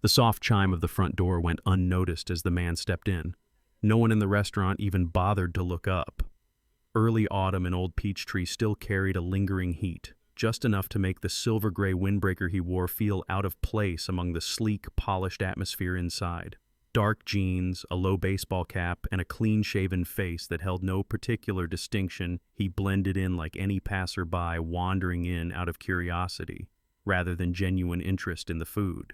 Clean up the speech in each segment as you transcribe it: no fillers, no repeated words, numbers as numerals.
The soft chime of the front door went unnoticed as the man stepped in. No one in the restaurant even bothered to look up. Early autumn in Old Peachtree still carried a lingering heat, just enough to make the silver-gray windbreaker he wore feel out of place among the sleek, polished atmosphere inside. Dark jeans, a low baseball cap, and a clean-shaven face that held no particular distinction, he blended in like any passerby wandering in out of curiosity, rather than genuine interest in the food.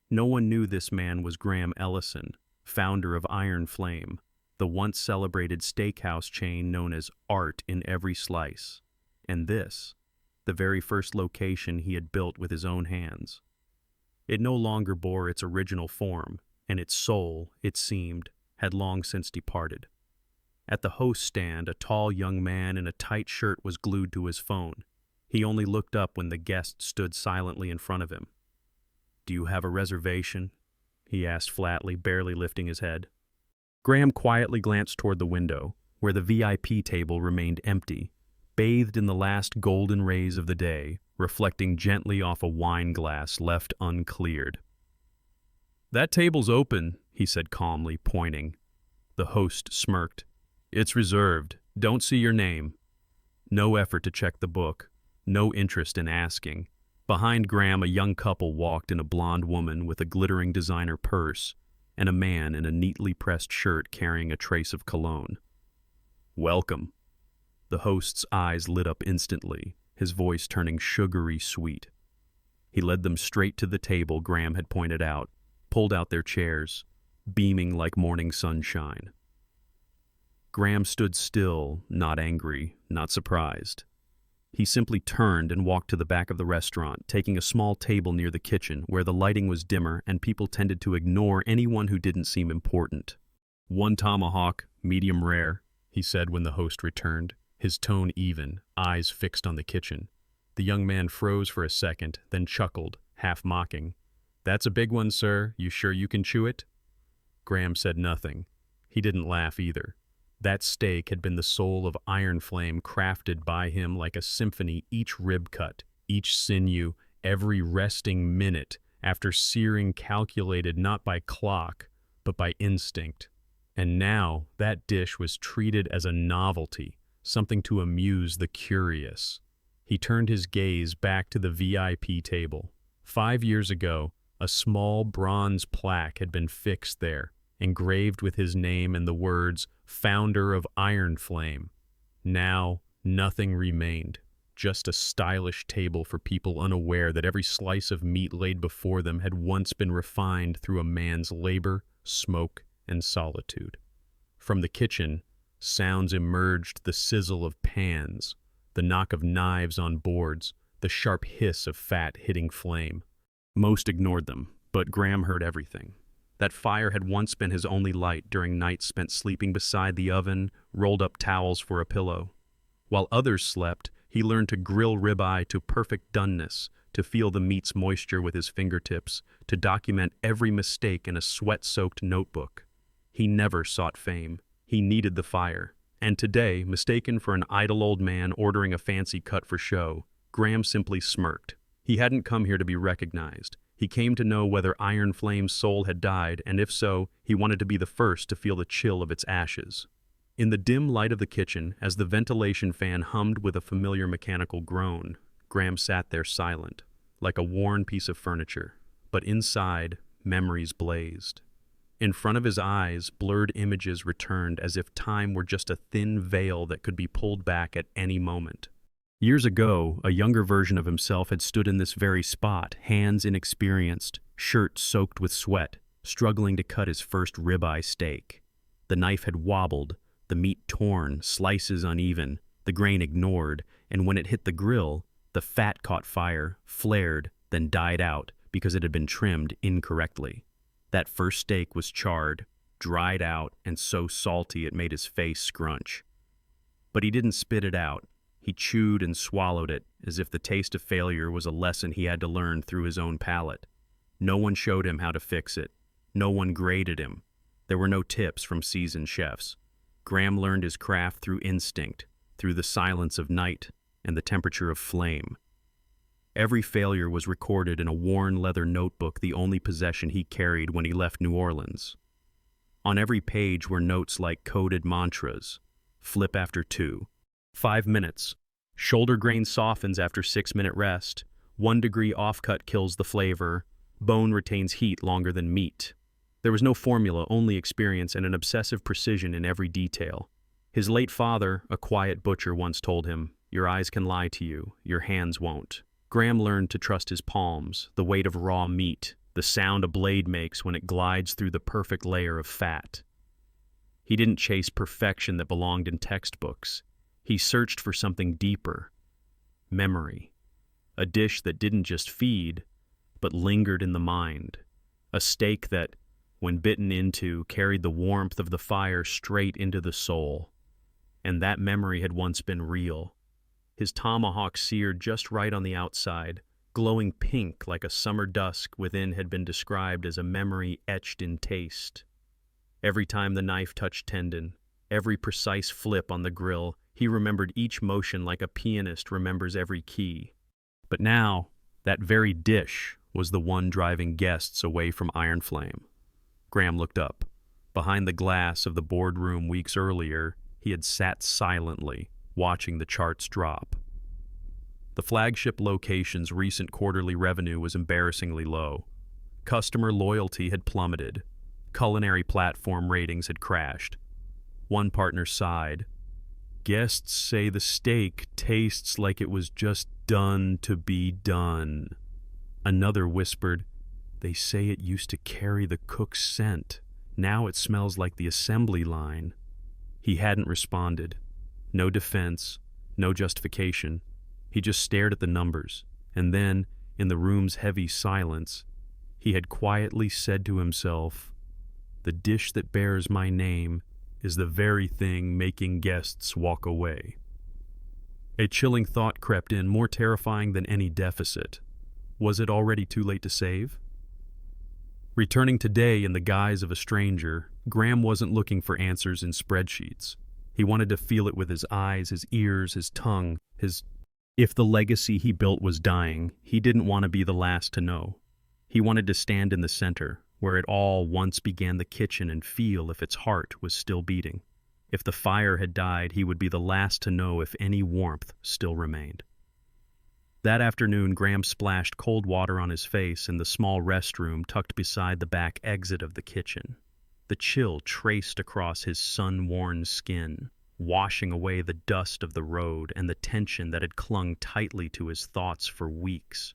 No one knew this man was Graham Ellison, founder of Iron Flame, the once celebrated steakhouse chain known as Art in Every Slice, and this, the very first location he had built with his own hands. It no longer bore its original form, and its soul, it seemed, had long since departed. At the host stand, a tall young man in a tight shirt was glued to his phone. He only looked up when the guest stood silently in front of him. "Do you have a reservation?" he asked flatly, barely lifting his head. Graham quietly glanced toward the window, where the VIP table remained empty, bathed in the last golden rays of the day, reflecting gently off a wine glass left uncleared. "That table's open," he said calmly, pointing. The host smirked. "It's reserved. Don't see your name." No effort to check the book. No interest in asking. Behind Graham, a young couple walked in a blonde woman with a glittering designer purse, and a man in a neatly pressed shirt carrying a trace of cologne. "Welcome." The host's eyes lit up instantly, his voice turning sugary sweet. He led them straight to the table Graham had pointed out, pulled out their chairs, beaming like morning sunshine. Graham stood still, not angry, not surprised. He simply turned and walked to the back of the restaurant, taking a small table near the kitchen where the lighting was dimmer and people tended to ignore anyone who didn't seem important. "One tomahawk, medium rare," he said when the host returned, his tone even, eyes fixed on the kitchen. The young man froze for a second, then chuckled, half mocking. "That's a big one, sir. You sure you can chew it?" Graham said nothing. He didn't laugh either. That steak had been the soul of Iron Flame, crafted by him like a symphony, each rib cut, each sinew, every resting minute, after searing calculated not by clock, but by instinct. And now that dish was treated as a novelty, something to amuse the curious. He turned his gaze back to the VIP table. 5 years ago, a small bronze plaque had been fixed there, engraved with his name and the words, "Founder of Iron Flame." Now, nothing remained, just a stylish table for people unaware that every slice of meat laid before them had once been refined through a man's labor, smoke, and solitude. From the kitchen, sounds emerged: the sizzle of pans, the knock of knives on boards, the sharp hiss of fat hitting flame. Most ignored them, but Graham heard everything. That fire had once been his only light during nights spent sleeping beside the oven, rolled up towels for a pillow. While others slept, he learned to grill ribeye to perfect doneness, to feel the meat's moisture with his fingertips, to document every mistake in a sweat-soaked notebook. He never sought fame. He needed the fire. And today, mistaken for an idle old man ordering a fancy cut for show, Graham simply smirked. He hadn't come here to be recognized. He came to know whether Iron Flame's soul had died, and if so, he wanted to be the first to feel the chill of its ashes. In the dim light of the kitchen, as the ventilation fan hummed with a familiar mechanical groan, Graham sat there silent, like a worn piece of furniture. But inside, memories blazed. In front of his eyes, blurred images returned as if time were just a thin veil that could be pulled back at any moment. Years ago, a younger version of himself had stood in this very spot, hands inexperienced, shirt soaked with sweat, struggling to cut his first ribeye steak. The knife had wobbled, the meat torn, slices uneven, the grain ignored, and when it hit the grill, the fat caught fire, flared, then died out because it had been trimmed incorrectly. That first steak was charred, dried out, and so salty it made his face scrunch. But he didn't spit it out. He chewed and swallowed it, as if the taste of failure was a lesson he had to learn through his own palate. No one showed him how to fix it. No one graded him. There were no tips from seasoned chefs. Graham learned his craft through instinct, through the silence of night and the temperature of flame. Every failure was recorded in a worn leather notebook, the only possession he carried when he left New Orleans. On every page were notes like coded mantras: flip after 2, 5 minutes, shoulder grain softens after 6-minute rest, 1 degree offcut kills the flavor, bone retains heat longer than meat. There was no formula, only experience and an obsessive precision in every detail. His late father, a quiet butcher, once told him, "Your eyes can lie to you, your hands won't." Graham learned to trust his palms, the weight of raw meat, the sound a blade makes when it glides through the perfect layer of fat. He didn't chase perfection that belonged in textbooks. He searched for something deeper: memory. A dish that didn't just feed, but lingered in the mind. A steak that, when bitten into, carried the warmth of the fire straight into the soul. And that memory had once been real. His tomahawk seared just right on the outside, glowing pink like a summer dusk within, had been described as a memory etched in taste. Every time the knife touched tendon, every precise flip on the grill, he remembered each motion like a pianist remembers every key. But now, that very dish was the one driving guests away from Iron Flame. Graham looked up. Behind the glass of the boardroom weeks earlier, he had sat silently, watching the charts drop. The flagship location's recent quarterly revenue was embarrassingly low. Customer loyalty had plummeted. Culinary platform ratings had crashed. One partner sighed. "Guests say the steak tastes like it was just done to be done." Another whispered, "They say it used to carry the cook's scent. Now it smells like the assembly line." He hadn't responded. No defense, no justification. He just stared at the numbers, and then, in the room's heavy silence, he had quietly said to himself, "The dish that bears my name is the very thing making guests walk away." A chilling thought crept in, more terrifying than any deficit. Was it already too late to save? Returning today in the guise of a stranger, Graham wasn't looking for answers in spreadsheets. He wanted to feel it with his eyes, his ears, his tongue, If the legacy he built was dying, he didn't want to be the last to know. He wanted to stand in the center, where it all once began, the kitchen, and feel if its heart was still beating. If the fire had died, he would be the last to know if any warmth still remained. That afternoon, Graham splashed cold water on his face in the small restroom tucked beside the back exit of the kitchen. The chill traced across his sun-worn skin, washing away the dust of the road and the tension that had clung tightly to his thoughts for weeks.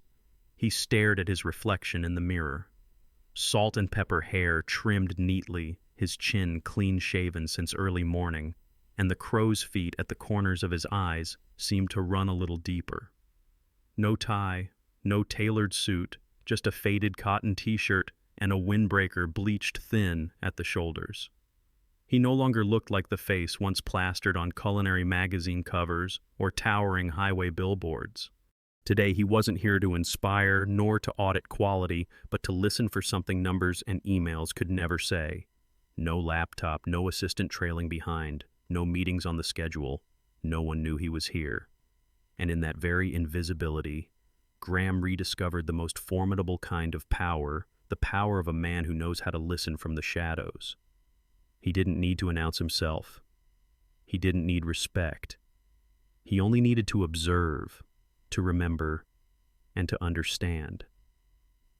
He stared at his reflection in the mirror. Salt and pepper hair trimmed neatly, his chin clean-shaven since early morning, and the crow's feet at the corners of his eyes seemed to run a little deeper. No tie, no tailored suit, just a faded cotton t-shirt and a windbreaker bleached thin at the shoulders. He no longer looked like the face once plastered on culinary magazine covers or towering highway billboards. Today he wasn't here to inspire nor to audit quality, but to listen for something numbers and emails could never say. No laptop, no assistant trailing behind, no meetings on the schedule. No one knew he was here. And in that very invisibility, Graham rediscovered the most formidable kind of power, the power of a man who knows how to listen from the shadows. He didn't need to announce himself. He didn't need respect. He only needed to observe, to remember, and to understand.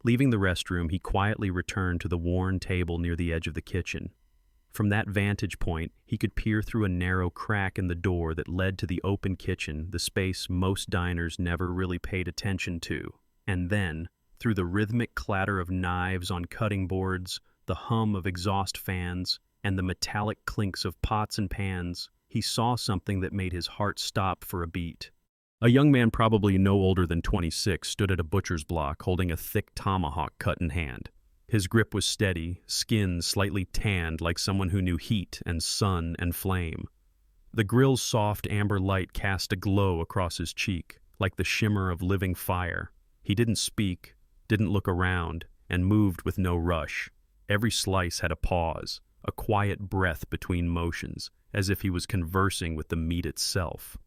Leaving the restroom, he quietly returned to the worn table near the edge of the kitchen. From that vantage point, he could peer through a narrow crack in the door that led to the open kitchen, the space most diners never really paid attention to. And then, through the rhythmic clatter of knives on cutting boards, the hum of exhaust fans, and the metallic clinks of pots and pans, he saw something that made his heart stop for a beat. A young man probably no older than 26 stood at a butcher's block holding a thick tomahawk cut in hand. His grip was steady, skin slightly tanned like someone who knew heat and sun and flame. The grill's soft amber light cast a glow across his cheek, like the shimmer of living fire. He didn't speak, didn't look around, and moved with no rush. Every slice had a pause, a quiet breath between motions, as if he was conversing with the meat itself.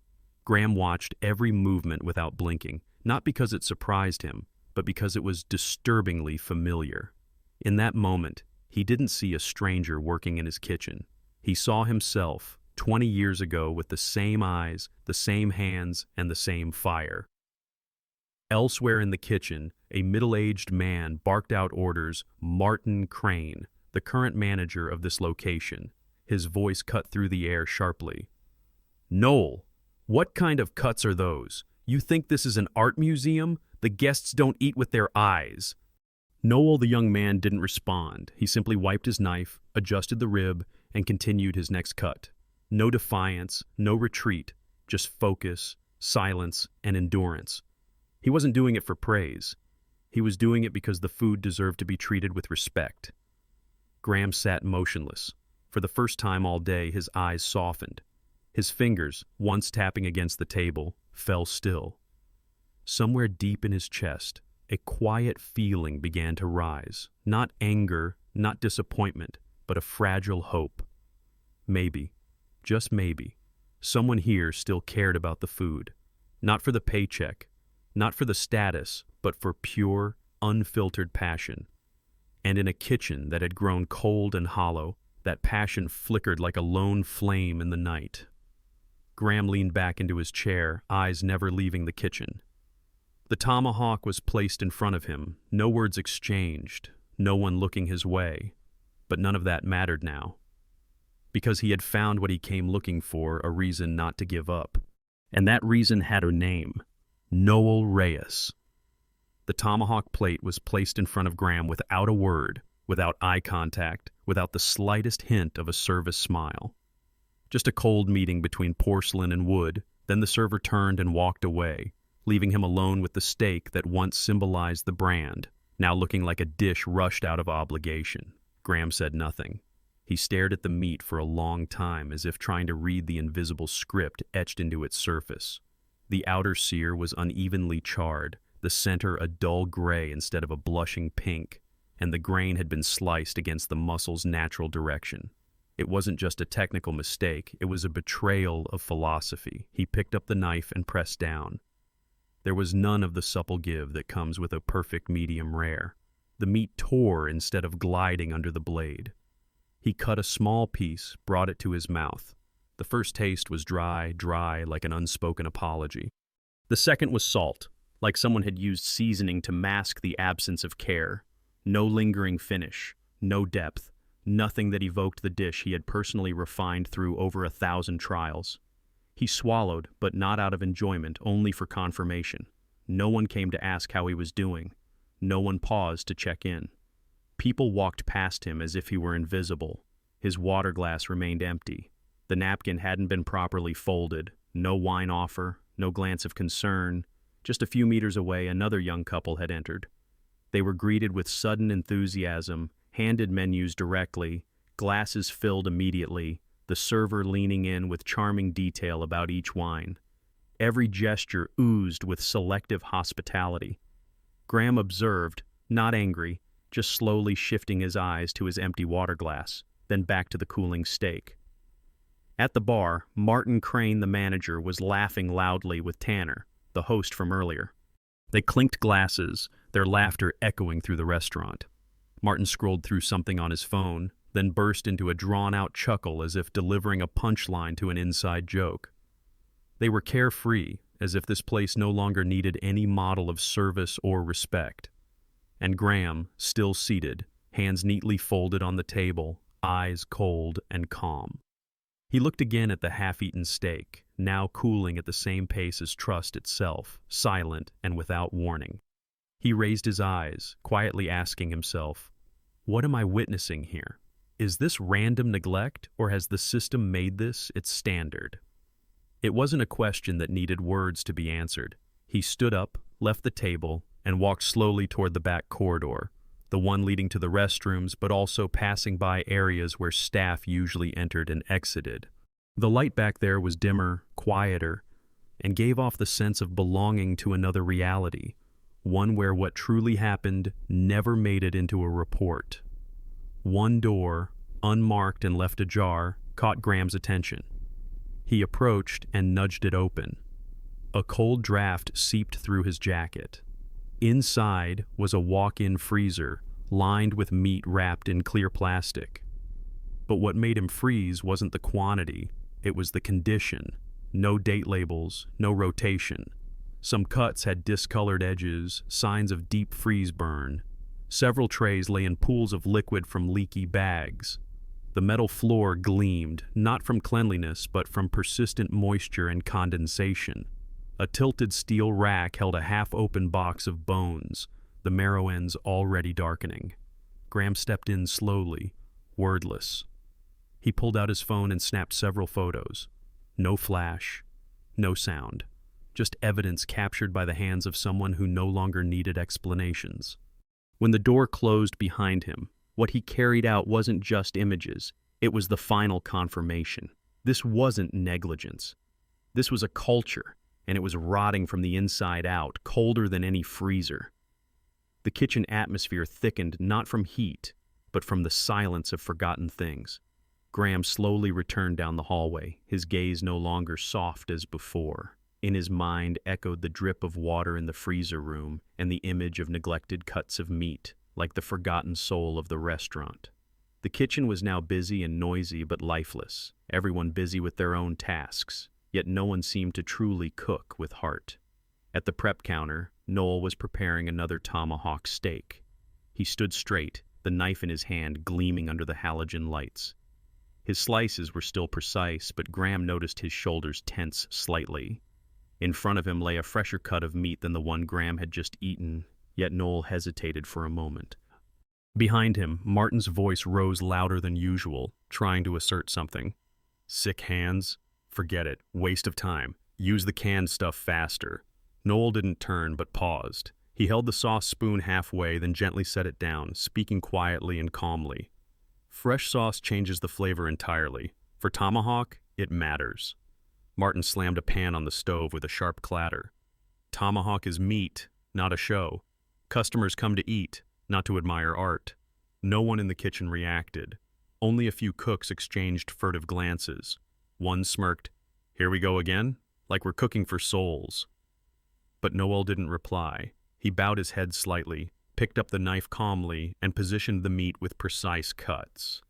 Graham watched every movement without blinking, not because it surprised him, but because it was disturbingly familiar. In that moment, he didn't see a stranger working in his kitchen. He saw himself, 20 years ago, with the same eyes, the same hands, and the same fire. Elsewhere in the kitchen, a middle-aged man barked out orders. Martin Crane, the current manager of this location. His voice cut through the air sharply. "Noel, what kind of cuts are those? You think this is an art museum? The guests don't eat with their eyes." Noel, the young man, didn't respond. He simply wiped his knife, adjusted the rib, and continued his next cut. No defiance, no retreat, just focus, silence, and endurance. He wasn't doing it for praise. He was doing it because the food deserved to be treated with respect. Graham sat motionless. For the first time all day, his eyes softened. His fingers, once tapping against the table, fell still. Somewhere deep in his chest, a quiet feeling began to rise. Not anger, not disappointment, but a fragile hope. Maybe, just maybe, someone here still cared about the food. Not for the paycheck, not for the status, but for pure, unfiltered passion. And in a kitchen that had grown cold and hollow, that passion flickered like a lone flame in the night. Graham leaned back into his chair, eyes never leaving the kitchen. The tomahawk was placed in front of him, no words exchanged, no one looking his way. But none of that mattered now. Because he had found what he came looking for, a reason not to give up. And that reason had a name: Noel Reyes. The tomahawk plate was placed in front of Graham without a word, without eye contact, without the slightest hint of a service smile. Just a cold meeting between porcelain and wood, then the server turned and walked away, leaving him alone with the steak that once symbolized the brand, now looking like a dish rushed out of obligation. Graham said nothing. He stared at the meat for a long time, as if trying to read the invisible script etched into its surface. The outer sear was unevenly charred, the center a dull gray instead of a blushing pink, and the grain had been sliced against the muscle's natural direction. It wasn't just a technical mistake, it was a betrayal of philosophy. He picked up the knife and pressed down. There was none of the supple give that comes with a perfect medium rare. The meat tore instead of gliding under the blade. He cut a small piece, brought it to his mouth. The first taste was dry, like an unspoken apology. The second was salt, like someone had used seasoning to mask the absence of care. No lingering finish, no depth, nothing that evoked the dish he had personally refined through over 1,000 trials. He swallowed, but not out of enjoyment, only for confirmation. No one came to ask how he was doing. No one paused to check in. People walked past him as if he were invisible. His water glass remained empty. The napkin hadn't been properly folded. No wine offer, no glance of concern. Just a few meters away, another young couple had entered. They were greeted with sudden enthusiasm, handed menus directly, glasses filled immediately, the server leaning in with charming detail about each wine. Every gesture oozed with selective hospitality. Graham observed, not angry, just slowly shifting his eyes to his empty water glass, then back to the cooling steak. At the bar, Martin Crane, the manager, was laughing loudly with Tanner, the host from earlier. They clinked glasses, their laughter echoing through the restaurant. Martin scrolled through something on his phone, then burst into a drawn-out chuckle as if delivering a punchline to an inside joke. They were carefree, as if this place no longer needed any model of service or respect. And Graham, still seated, hands neatly folded on the table, eyes cold and calm. He looked again at the half-eaten steak, now cooling at the same pace as trust itself, silent and without warning. He raised his eyes, quietly asking himself, "What am I witnessing here? Is this random neglect, or has the system made this its standard?" It wasn't a question that needed words to be answered. He stood up, left the table, and walked slowly toward the back corridor, the one leading to the restrooms, but also passing by areas where staff usually entered and exited. The light back there was dimmer, quieter, and gave off the sense of belonging to another reality, one where what truly happened never made it into a report. One door, unmarked and left ajar, caught Graham's attention. He approached and nudged it open. A cold draft seeped through his jacket. Inside was a walk-in freezer lined with meat wrapped in clear plastic. But what made him freeze wasn't the quantity, it was the condition. No date labels, no rotation. Some cuts had discolored edges, signs of deep freeze burn. Several trays lay in pools of liquid from leaky bags. The metal floor gleamed, not from cleanliness, but from persistent moisture and condensation. A tilted steel rack held a half-open box of bones, the marrow ends already darkening. Graham stepped in slowly, wordless. He pulled out his phone and snapped several photos. No flash, no sound. Just evidence captured by the hands of someone who no longer needed explanations. When the door closed behind him, what he carried out wasn't just images, it was the final confirmation. This wasn't negligence. This was a culture, and it was rotting from the inside out, colder than any freezer. The kitchen atmosphere thickened not from heat, but from the silence of forgotten things. Graham slowly returned down the hallway, his gaze no longer soft as before. In his mind echoed the drip of water in the freezer room and the image of neglected cuts of meat, like the forgotten soul of the restaurant. The kitchen was now busy and noisy but lifeless, everyone busy with their own tasks, yet no one seemed to truly cook with heart. At the prep counter, Noel was preparing another Tomahawk steak. He stood straight, the knife in his hand gleaming under the halogen lights. His slices were still precise, but Graham noticed his shoulders tense slightly. In front of him lay a fresher cut of meat than the one Graham had just eaten, yet Noel hesitated for a moment. Behind him, Martin's voice rose louder than usual, trying to assert something. "Sick hands? Forget it. Waste of time. Use the canned stuff faster." Noel didn't turn, but paused. He held the sauce spoon halfway, then gently set it down, speaking quietly and calmly. "Fresh sauce changes the flavor entirely. For Tomahawk, it matters." Martin slammed a pan on the stove with a sharp clatter. "Tomahawk is meat, not a show. Customers come to eat, not to admire art." No one in the kitchen reacted. Only a few cooks exchanged furtive glances. One smirked, "Here we go again? Like we're cooking for souls." But Noel didn't reply. He bowed his head slightly, picked up the knife calmly, and positioned the meat with precise cuts.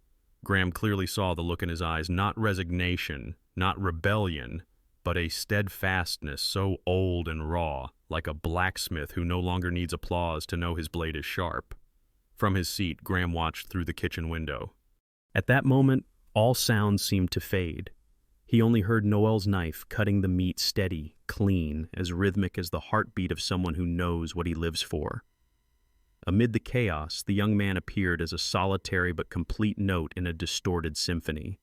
Graham clearly saw the look in his eyes, not resignation, not rebellion, but a steadfastness so old and raw, like a blacksmith who no longer needs applause to know his blade is sharp. From his seat, Graham watched through the kitchen window. At that moment, all sounds seemed to fade. He only heard Noel's knife cutting the meat steady, clean, as rhythmic as the heartbeat of someone who knows what he lives for. Amid the chaos, the young man appeared as a solitary but complete note in a distorted symphony.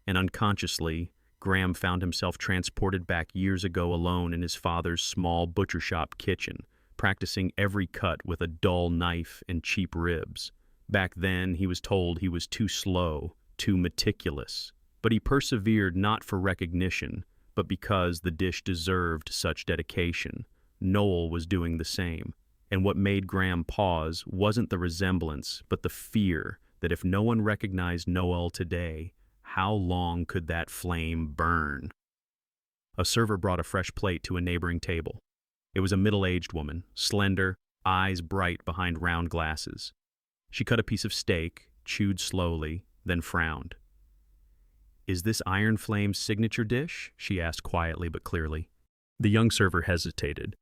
And unconsciously, Graham found himself transported back years ago alone in his father's small butcher shop kitchen, practicing every cut with a dull knife and cheap ribs. Back then, he was told he was too slow, too meticulous. But he persevered not for recognition, but because the dish deserved such dedication. Noel was doing the same. And what made Graham pause wasn't the resemblance, but the fear that if no one recognized Noel today, how long could that flame burn? A server brought a fresh plate to a neighboring table. It was a middle-aged woman, slender, eyes bright behind round glasses. She cut a piece of steak, chewed slowly, then frowned. "Is this Iron Flame's signature dish?" she asked quietly but clearly. The young server hesitated.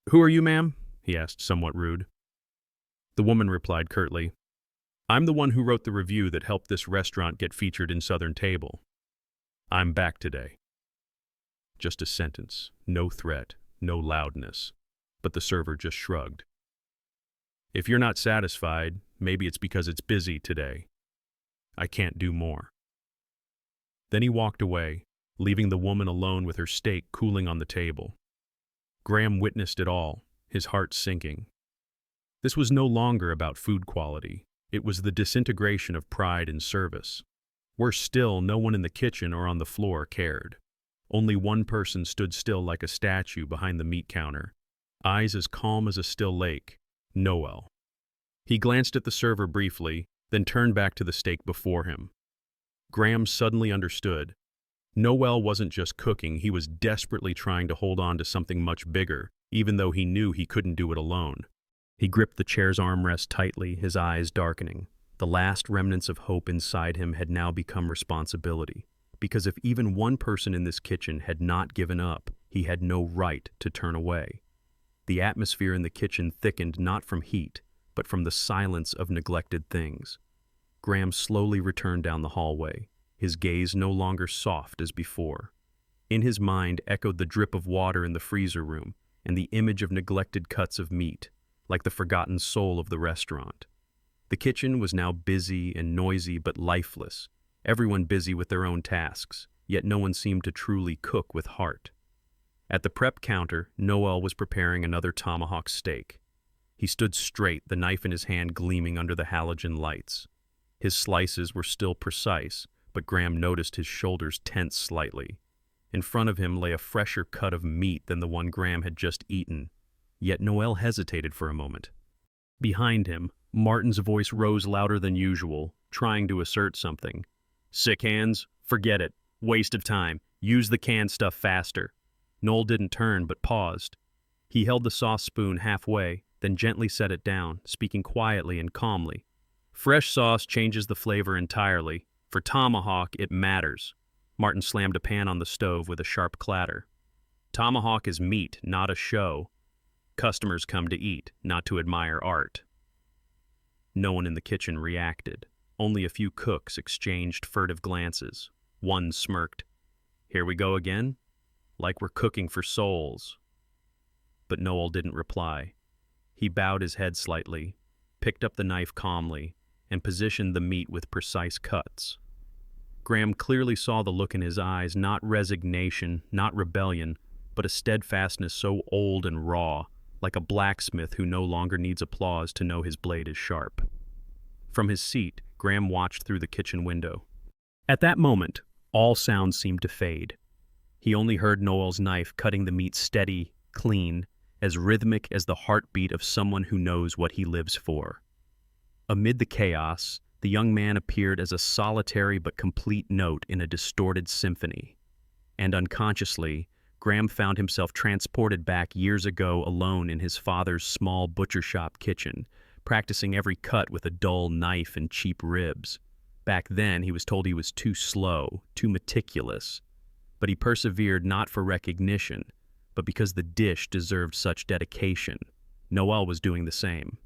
Who are you, ma'am?" he asked, somewhat rude. The woman replied curtly, "I'm the one who wrote the review that helped this restaurant get featured in Southern Table. I'm back today." Just a sentence, no threat, no loudness, but the server just shrugged. "If you're not satisfied, maybe it's because it's busy today. I can't do more." Then he walked away, leaving the woman alone with her steak cooling on the table. Graham witnessed it all, his heart sinking. This was no longer about food quality. It was the disintegration of pride in service. Worse still, no one in the kitchen or on the floor cared. Only one person stood still like a statue behind the meat counter, eyes as calm as a still lake, Noel. He glanced at the server briefly, then turned back to the steak before him. Graham suddenly understood. Noel wasn't just cooking, he was desperately trying to hold on to something much bigger, even though he knew he couldn't do it alone. He gripped the chair's armrest tightly, his eyes darkening. The last remnants of hope inside him had now become responsibility. Because if even one person in this kitchen had not given up, he had no right to turn away. The atmosphere in the kitchen thickened not from heat, but from the silence of neglected things. Graham slowly returned down the hallway, his gaze no longer soft as before. In his mind echoed the drip of water in the freezer room and the image of neglected cuts of meat, like the forgotten soul of the restaurant. The kitchen was now busy and noisy but lifeless, everyone busy with their own tasks, yet no one seemed to truly cook with heart. At the prep counter, Noel was preparing another tomahawk steak. He stood straight, the knife in his hand gleaming under the halogen lights. His slices were still precise, but Graham noticed his shoulders tense slightly. In front of him lay a fresher cut of meat than the one Graham had just eaten. Yet Noel hesitated for a moment. Behind him, Martin's voice rose louder than usual, trying to assert something. "Sick hands? Forget it. Waste of time. Use the canned stuff faster." Noel didn't turn, but paused. He held the sauce spoon halfway, then gently set it down, speaking quietly and calmly. "Fresh sauce changes the flavor entirely. For tomahawk, it matters." Martin slammed a pan on the stove with a sharp clatter. "Tomahawk is meat, not a show. Customers come to eat, not to admire art." No one in the kitchen reacted. Only a few cooks exchanged furtive glances. One smirked. "Here we go again? Like we're cooking for souls." But Noel didn't reply. He bowed his head slightly, picked up the knife calmly, and positioned the meat with precise cuts. Graham clearly saw the look in his eyes, not resignation, not rebellion, but a steadfastness so old and raw, like a blacksmith who no longer needs applause to know his blade is sharp. From his seat, Graham watched through the kitchen window. At that moment, all sounds seemed to fade. He only heard Noel's knife cutting the meat steady, clean, as rhythmic as the heartbeat of someone who knows what he lives for. Amid the chaos, the young man appeared as a solitary but complete note in a distorted symphony. And unconsciously, Graham found himself transported back years ago alone in his father's small butcher shop kitchen, practicing every cut with a dull knife and cheap ribs. Back then, he was told he was too slow, too meticulous. But he persevered not for recognition, but because the dish deserved such dedication. Noel was doing the same.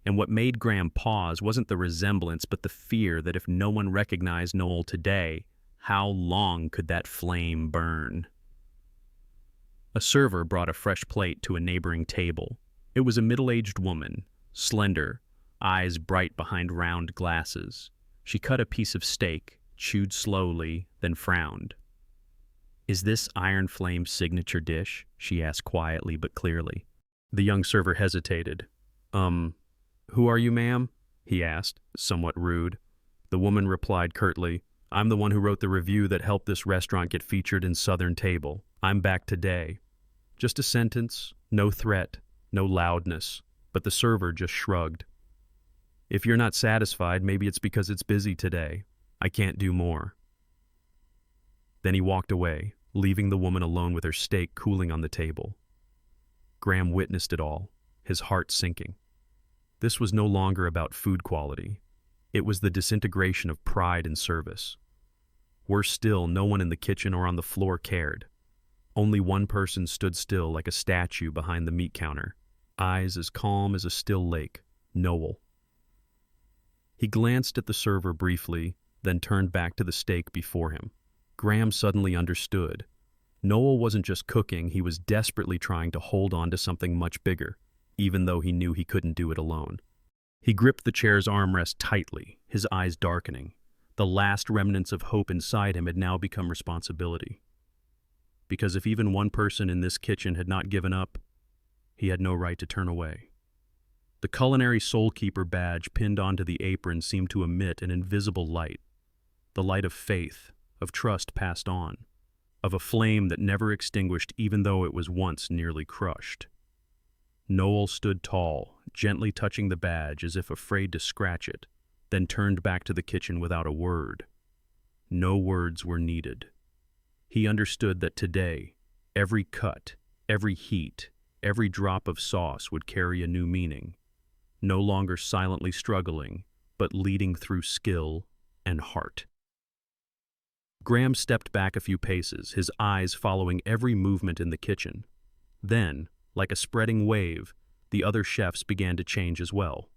And what made Graham pause wasn't the resemblance, but the fear that if no one recognized Noel today, how long could that flame burn? A server brought a fresh plate to a neighboring table. It was a middle-aged woman, slender, eyes bright behind round glasses. She cut a piece of steak, chewed slowly, then frowned. "Is this Iron Flame's signature dish?" she asked quietly but clearly. The young server hesitated. Who are you, ma'am?" he asked, somewhat rude. The woman replied curtly, "I'm the one who wrote the review that helped this restaurant get featured in Southern Table. I'm back today." Just a sentence, no threat, no loudness, but the server just shrugged. "If you're not satisfied, maybe it's because it's busy today. I can't do more." Then he walked away, leaving the woman alone with her steak cooling on the table. Graham witnessed it all, his heart sinking. This was no longer about food quality. It was the disintegration of pride and service. Worse still, no one in the kitchen or on the floor cared. Only one person stood still like a statue behind the meat counter, eyes as calm as a still lake, Noel. He glanced at the server briefly, then turned back to the steak before him. Graham suddenly understood. Noel wasn't just cooking, he was desperately trying to hold on to something much bigger, even though he knew he couldn't do it alone. He gripped the chair's armrest tightly, his eyes darkening. The last remnants of hope inside him had now become responsibility. Because if even one person in this kitchen had not given up, he had no right to turn away. The culinary soulkeeper badge pinned onto the apron seemed to emit an invisible light, the light of faith, of trust passed on, of a flame that never extinguished even though it was once nearly crushed. Noel stood tall, gently touching the badge as if afraid to scratch it, then turned back to the kitchen without a word. No words were needed. He understood that today, every cut, every heat, every drop of sauce would carry a new meaning, no longer silently struggling, but leading through skill and heart. Graham stepped back a few paces, his eyes following every movement in the kitchen. Then, like a spreading wave, the other chefs began to change as well.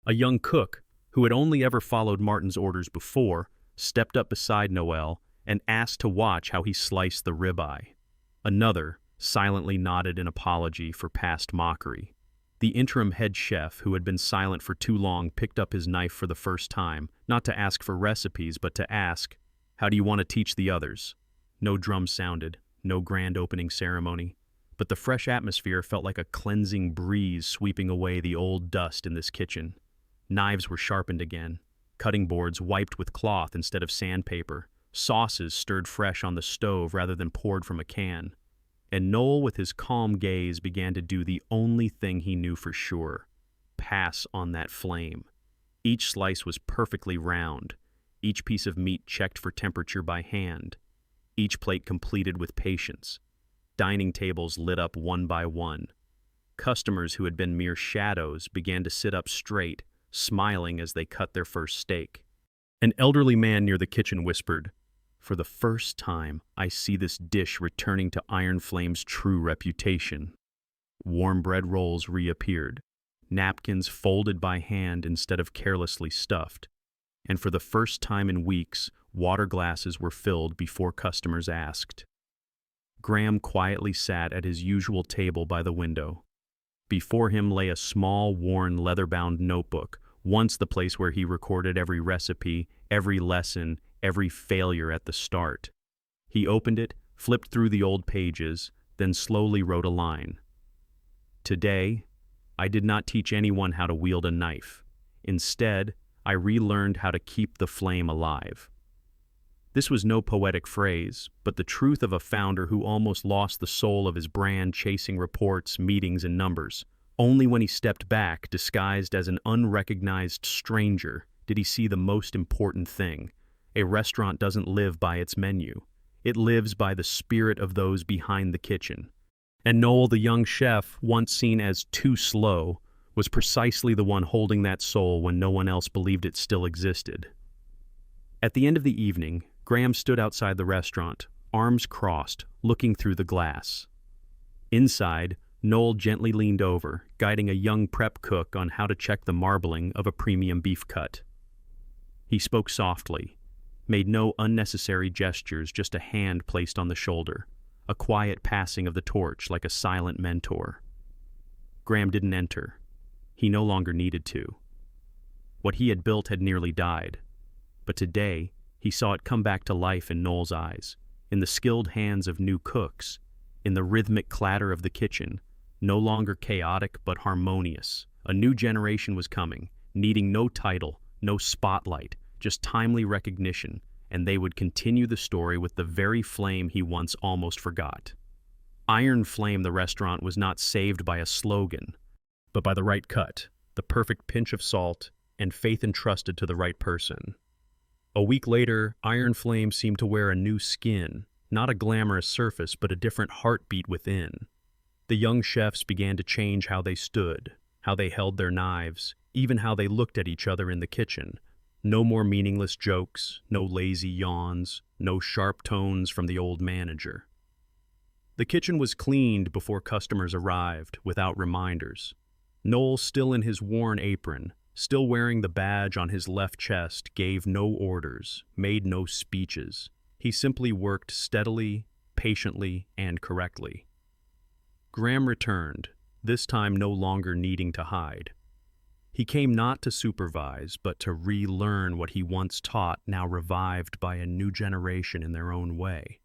A young cook, who had only ever followed Martin's orders before, stepped up beside Noel and asked to watch how he sliced the ribeye. Another silently nodded in apology for past mockery. The interim head chef, who had been silent for too long, picked up his knife for the first time, not to ask for recipes, but to ask, "How do you want to teach the others?" No drums sounded, no grand opening ceremony, but the fresh atmosphere felt like a cleansing breeze sweeping away the old dust in this kitchen. Knives were sharpened again, cutting boards wiped with cloth instead of sandpaper, sauces stirred fresh on the stove rather than poured from a can. And Noel, with his calm gaze, began to do the only thing he knew for sure: pass on that flame. Each slice was perfectly round, each piece of meat checked for temperature by hand, each plate completed with patience. Dining tables lit up one by one. Customers who had been mere shadows began to sit up straight, smiling as they cut their first steak. An elderly man near the kitchen whispered, "For the first time, I see this dish returning to Iron Flame's true reputation." Warm bread rolls reappeared, napkins folded by hand instead of carelessly stuffed. And for the first time in weeks, water glasses were filled before customers asked. Graham quietly sat at his usual table by the window. Before him lay a small, worn, leather-bound notebook, once the place where he recorded every recipe, every lesson, every failure at the start. He opened it, flipped through the old pages, then slowly wrote a line. "Today, I did not teach anyone how to wield a knife. Instead, I relearned how to keep the flame alive." This was no poetic phrase, but the truth of a founder who almost lost the soul of his brand chasing reports, meetings, and numbers. Only when he stepped back, disguised as an unrecognized stranger, did he see the most important thing. A restaurant doesn't live by its menu. It lives by the spirit of those behind the kitchen. And Noel, the young chef, once seen as too slow, was precisely the one holding that soul when no one else believed it still existed. At the end of the evening, Graham stood outside the restaurant, arms crossed, looking through the glass. Inside, Noel gently leaned over, guiding a young prep cook on how to check the marbling of a premium beef cut. He spoke softly, made no unnecessary gestures, just a hand placed on the shoulder, a quiet passing of the torch like a silent mentor. Graham didn't enter. He no longer needed to. What he had built had nearly died, but today he saw it come back to life in Noel's eyes, in the skilled hands of new cooks, in the rhythmic clatter of the kitchen, no longer chaotic but harmonious. A new generation was coming, needing no title, no spotlight, just timely recognition, and they would continue the story with the very flame he once almost forgot. Iron Flame, the restaurant, was not saved by a slogan, but by the right cut, the perfect pinch of salt, and faith entrusted to the right person. A week later, Iron Flame seemed to wear a new skin, not a glamorous surface, but a different heartbeat within. The young chefs began to change how they stood, how they held their knives, even how they looked at each other in the kitchen. No more meaningless jokes, no lazy yawns, no sharp tones from the old manager. The kitchen was cleaned before customers arrived, without reminders. Noel, still in his worn apron, still wearing the badge on his left chest, gave no orders, made no speeches. He simply worked steadily, patiently, and correctly. Graham returned, this time no longer needing to hide. He came not to supervise, but to relearn what he once taught, now revived by a new generation in their own way.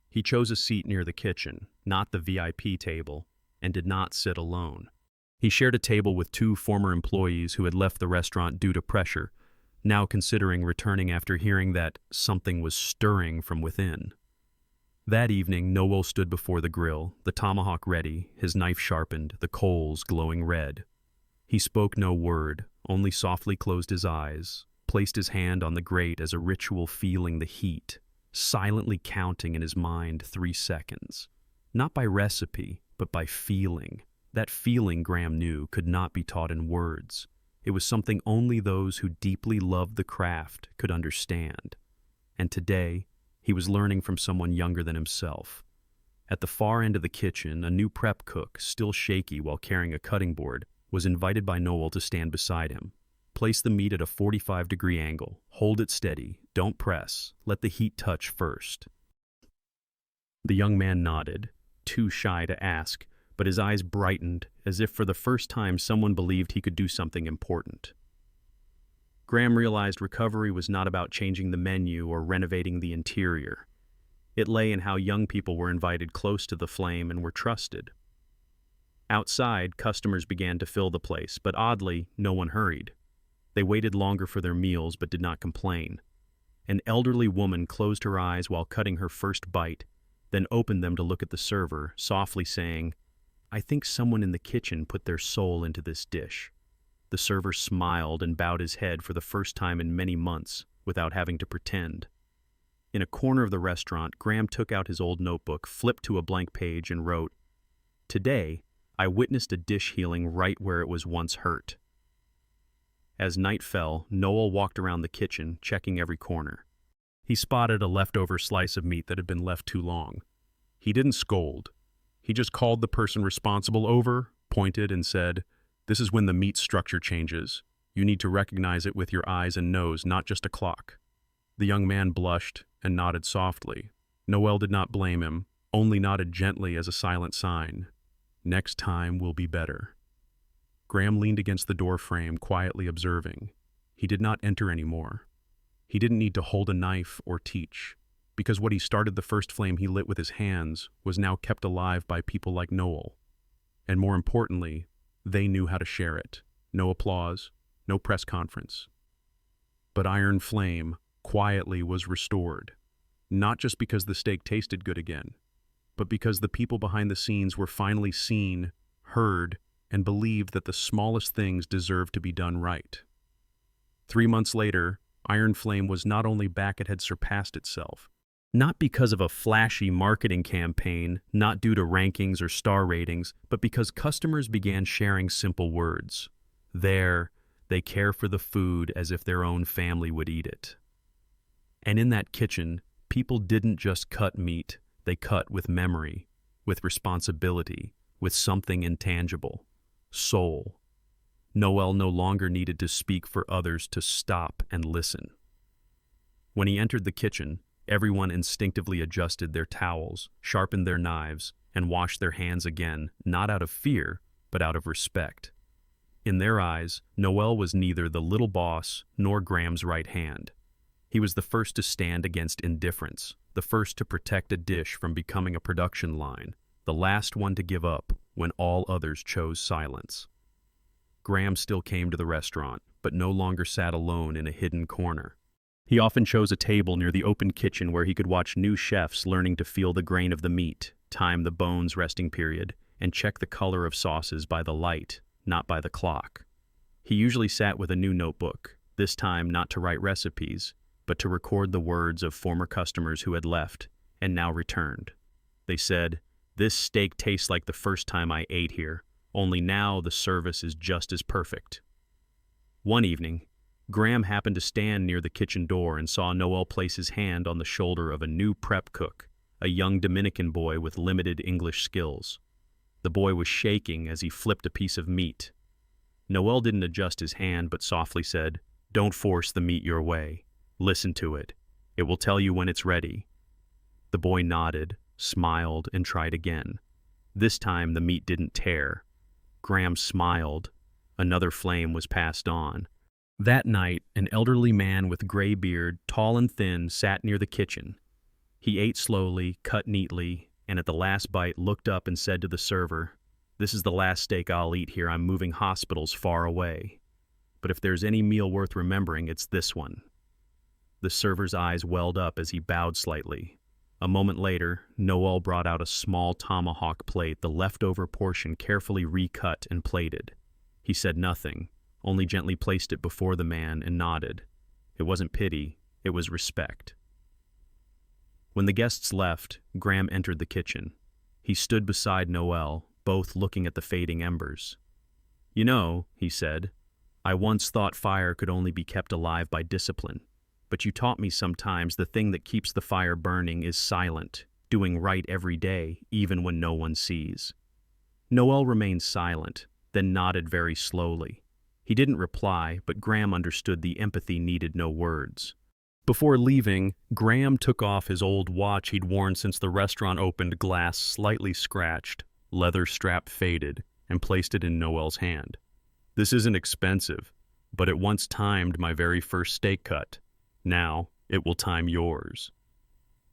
He chose a seat near the kitchen, not the VIP table, and did not sit alone. He shared a table with two former employees who had left the restaurant due to pressure, now considering returning after hearing that something was stirring from within. That evening, Noel stood before the grill, the tomahawk ready, his knife sharpened, the coals glowing red. He spoke no word, only softly closed his eyes, placed his hand on the grate as a ritual feeling the heat, silently counting in his mind 3 seconds. Not by recipe, but by feeling. That feeling, Graham knew, could not be taught in words. It was something only those who deeply loved the craft could understand. And today, he was learning from someone younger than himself. At the far end of the kitchen, a new prep cook, still shaky while carrying a cutting board, was invited by Noel to stand beside him. Place the meat at a 45-degree angle. Hold it steady. Don't press. Let the heat touch first. The young man nodded, too shy to ask, but his eyes brightened as if for the first time someone believed he could do something important. Graham realized recovery was not about changing the menu or renovating the interior. It lay in how young people were invited close to the flame and were trusted. Outside, customers began to fill the place, but oddly, no one hurried. They waited longer for their meals but did not complain. An elderly woman closed her eyes while cutting her first bite, then opened them to look at the server, softly saying, "I think someone in the kitchen put their soul into this dish." The server smiled and bowed his head for the first time in many months, without having to pretend. In a corner of the restaurant, Graham took out his old notebook, flipped to a blank page, and wrote, "Today, I witnessed a dish healing right where it was once hurt." As night fell, Noel walked around the kitchen, checking every corner. He spotted a leftover slice of meat that had been left too long. He didn't scold. He just called the person responsible over, pointed, and said, "This is when the meat structure changes. You need to recognize it with your eyes and nose, not just a clock." The young man blushed and nodded softly. Noel did not blame him, only nodded gently as a silent sign. "Next time will be better." Graham leaned against the door frame, quietly observing. He did not enter anymore. He didn't need to hold a knife or teach, because what he started the first flame he lit with his hands was now kept alive by people like Noel. And more importantly, they knew how to share it. No applause, no press conference. But Iron Flame quietly was restored, not just because the steak tasted good again, but because the people behind the scenes were finally seen, heard, and believed that the smallest things deserved to be done right. 3 months later, Iron Flame was not only back, it had surpassed itself. Not because of a flashy marketing campaign, not due to rankings or star ratings, but because customers began sharing simple words. There, they care for the food as if their own family would eat it. And in that kitchen, people didn't just cut meat, they cut with memory, with responsibility, with something intangible. Soul. Noel no longer needed to speak for others to stop and listen. When he entered the kitchen, everyone instinctively adjusted their towels, sharpened their knives, and washed their hands again, not out of fear, but out of respect. In their eyes, Noel was neither the little boss nor Graham's right hand. He was the first to stand against indifference, the first to protect a dish from becoming a production line, the last one to give up when all others chose silence. Graham still came to the restaurant, but no longer sat alone in a hidden corner. He often chose a table near the open kitchen where he could watch new chefs learning to feel the grain of the meat, time the bone's resting period, and check the color of sauces by the light, not by the clock. He usually sat with a new notebook, this time not to write recipes, but to record the words of former customers who had left and now returned. They said, "This steak tastes like the first time I ate here, only now the service is just as perfect." One evening, Graham happened to stand near the kitchen door and saw Noel place his hand on the shoulder of a new prep cook, a young Dominican boy with limited English skills. The boy was shaking as he flipped a piece of meat. Noel didn't adjust his hand but softly said, "Don't force the meat your way. Listen to it. It will tell you when it's ready." The boy nodded, smiled, and tried again. This time the meat didn't tear. Graham smiled. Another flame was passed on. That night, an elderly man with gray beard, tall and thin, sat near the kitchen. He ate slowly, cut neatly, and at the last bite looked up and said to the server, "This is the last steak I'll eat here. I'm moving hospitals far away. But if there's any meal worth remembering, it's this one." The server's eyes welled up as he bowed slightly. A moment later, Noel brought out a small tomahawk plate, the leftover portion carefully recut and plated. He said nothing, only gently placed it before the man and nodded. It wasn't pity, it was respect. When the guests left, Graham entered the kitchen. He stood beside Noel, both looking at the fading embers. "You know," he said, "I once thought fire could only be kept alive by discipline. But you taught me sometimes the thing that keeps the fire burning is silent, doing right every day, even when no one sees." Noel remained silent, then nodded very slowly. He didn't reply, but Graham understood the empathy needed no words. Before leaving, Graham took off his old watch he'd worn since the restaurant opened, glass slightly scratched, leather strap faded, and placed it in Noel's hand. "This isn't expensive, but it once timed my very first steak cut. Now, it will time yours."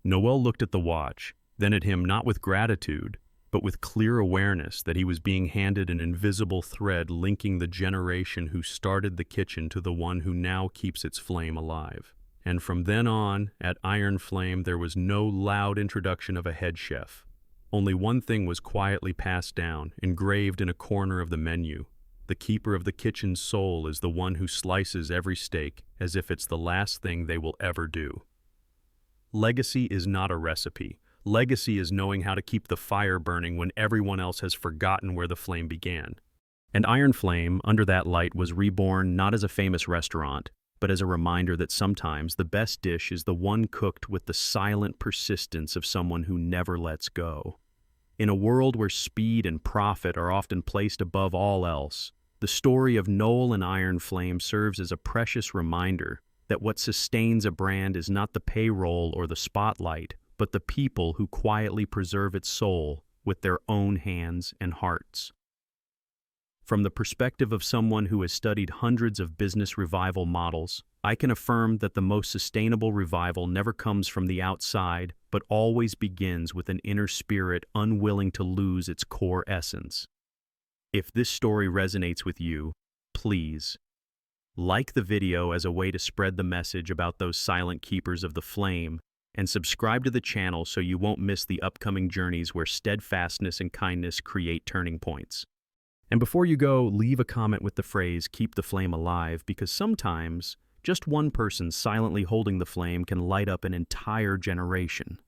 Noel looked at the watch, then at him not with gratitude, but with clear awareness that he was being handed an invisible thread linking the generation who started the kitchen to the one who now keeps its flame alive. And from then on, at Iron Flame, there was no loud introduction of a head chef. Only one thing was quietly passed down, engraved in a corner of the menu. The keeper of the kitchen's soul is the one who slices every steak as if it's the last thing they will ever do. Legacy is not a recipe. Legacy is knowing how to keep the fire burning when everyone else has forgotten where the flame began. And Iron Flame, under that light, was reborn not as a famous restaurant, but as a reminder that sometimes the best dish is the one cooked with the silent persistence of someone who never lets go. In a world where speed and profit are often placed above all else, the story of Noel and Iron Flame serves as a precious reminder that what sustains a brand is not the payroll or the spotlight, but the people who quietly preserve its soul with their own hands and hearts. From the perspective of someone who has studied hundreds of business revival models, I can affirm that the most sustainable revival never comes from the outside, but always begins with an inner spirit unwilling to lose its core essence. If this story resonates with you, please like the video as a way to spread the message about those silent keepers of the flame, and subscribe to the channel so you won't miss the upcoming journeys where steadfastness and kindness create turning points. And before you go, leave a comment with the phrase, "Keep the flame alive," because sometimes just one person silently holding the flame can light up an entire generation.